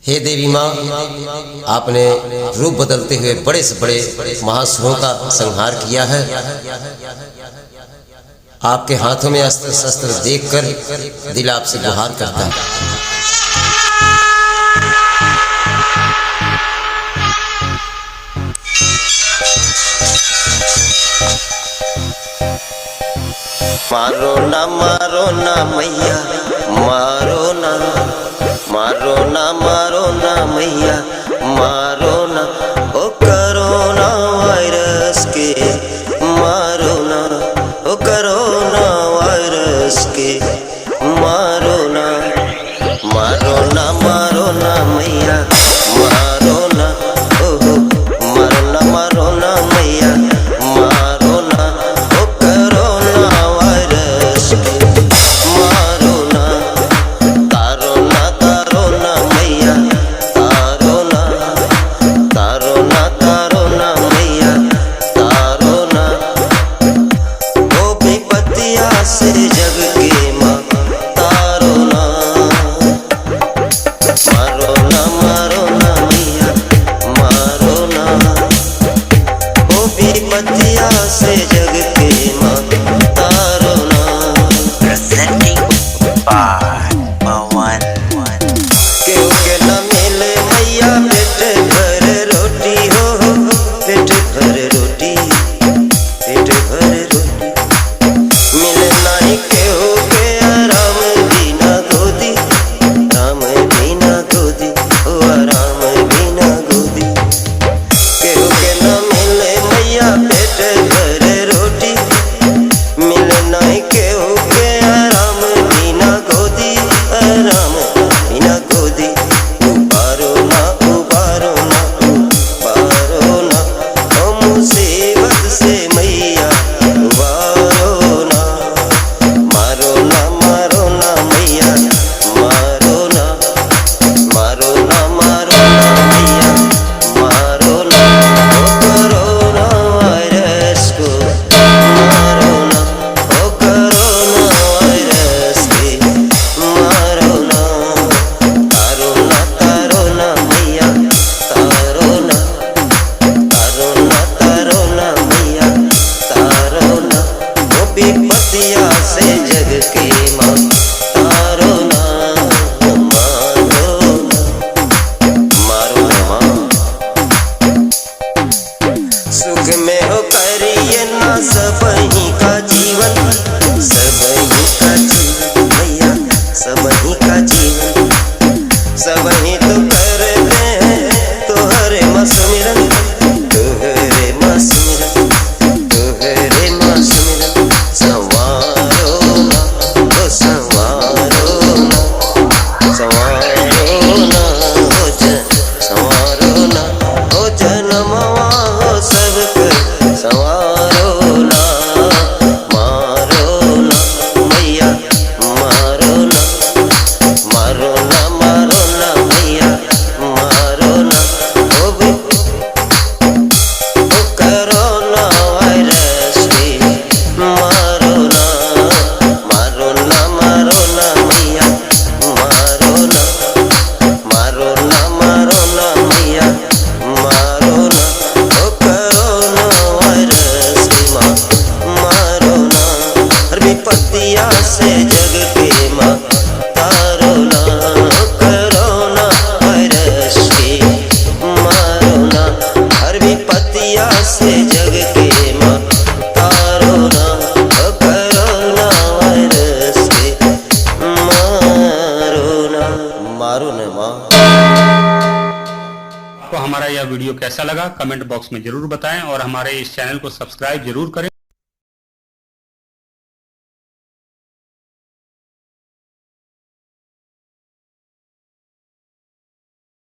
हे देवी माँ, आपने रूप बदलते हुए बड़े से बड़े महासुरों का संहार किया है। आपके हाथों में अस्त्र शस्त्र देखकर दिल आपसे गुहार करता है। मारो ना मैया, मारो ना मैया, मारो ना ओ कोरोना वायरस के, मारो ना ओ कोरोना वायरस के, मारो ना मैया, मारो ना ओहो, मारो ना मैया, मारो ना ओ कोरोना वायरस के, मारो ना मैया, तारो ना मैया, तारो ना ओ विपत्तिया से जग के माँ, तारो ना मैया, मारो ना ओ विपत्तिया से जग के माँ, तारो ना। Presenting by Mawan. केहू के न मिले मैया पेट भर रोटी हो, पेट भर रोटी, पेट भर रोटी मिले नहीं केहू के आराम बिना गोदी, राम बिना गोदी, ओ आराम बिना गोदी। केहू के न मिले मैया पेट भर रोटी, मिले नहीं केहू के आराम बिना गोदी, आराम बिना गोदी। उबारो ना ओ मुसीबत से मैया, उबारो ना, मारो ना मैया, मारो ना मैया, मारो ना ओ कोरोना वायरस को, मारो ना ओ कोरोना वायरस के, मारो ना मैया, तारो ना मैया, तारो ना ओ विपत्तिया से जग के माँ, तारो ना, मारो ना माँ। सुख में हो करिए ना सबही का जीवन, सबही का जीवन मैया, सबही का जीवन, सबही तो करते हैं तोहरे मसमिरन, तोहरे मसमिरन, तोहरे मसमिरन। संवारो ना ओ संवारो ना, संवारो ना ओ जनमवा हो सबके, संवारो ना, मारो ना मैया, मारो ना मैया, मारो ना ओ कोरोना वायरस के, मारो ना मैया, मारो ना मैया, मारो ना ओ कोरोना वायरस के माँ, मारो ना हर विपत्तिया से जग के माँ, तारो ना कोरोना वायरस के, मारो ना हर विपत्तिया से जग के माँ, तारो ना कोरोना वायरस के, मारो ना माँ। तो हमारा यह वीडियो कैसा लगा कमेंट बॉक्स में जरूर बताएं और हमारे इस चैनल को सब्सक्राइब जरूर करें।